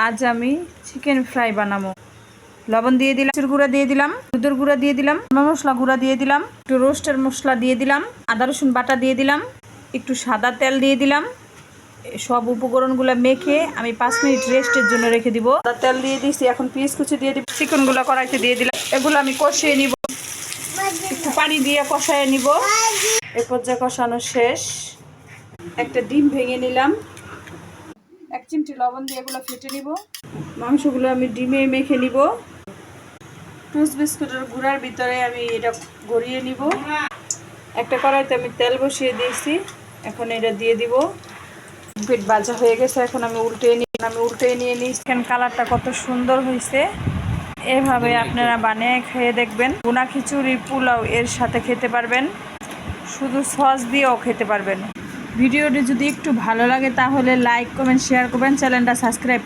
আজ আমি chicken fry বানাবো। লবণ দিয়ে দিলাম, মরিচের গুঁড়া দিয়ে দিলাম, হলুদের গুঁড়া দিয়ে দিলাম, মশলা গুঁড়া দিয়ে দিলাম, একটু রোস্টের মশলা দিয়ে দিলাম, আদা রসুন বাটা দিয়ে দিলাম, একটু সাদা তেল দিয়ে দিলাম। সব উপকরণগুলো মেখে আমি 5 মিনিট রেস্টের জন্য রেখে দিব। সাদা তেল দিয়ে দিয়েছি, এখন পেঁয়াজ কুচি দিয়ে দিব, চিকেনগুলো কড়াইতে দিয়ে দিলাম। এগুলো আমি কষিয়ে নিব, একটু পানি দিয়ে কষায় নিব। এ পর্যায়ে কষানো শেষ। একটা ডিম ভেঙে নিলাম, 1 চিমটি লবণ দিয়ে এগুলো ফেটে নিব। মাংসগুলো আমি ডিমে মেখে নিব। টোস্ট বিস্কুটের গুঁড়ার ভিতরে আমি এটা গড়িয়ে নিব। একটা কড়াইতে আমি তেল বসিয়ে দিয়েছি, এখন এটা দিয়ে দিব। পিঠ ভাজা হয়ে গেছে, এখন আমি উল্টে নিয়ে নিই। চিকেন কালারটা কত সুন্দর হয়েছে। এভাবে আপনারা বানিয়ে খেয়ে দেখবেন। ভুনা খিচুড়ি, পোলাও এর সাথে খেতে পারবেন, শুধু সস দিয়েও খেতে পারবেন। ভিডিওটি যদি একটু ভালো লাগে তাহলে লাইক, কমেন্ট, শেয়ার করবেন, চ্যানেলটা সাবস্ক্রাইব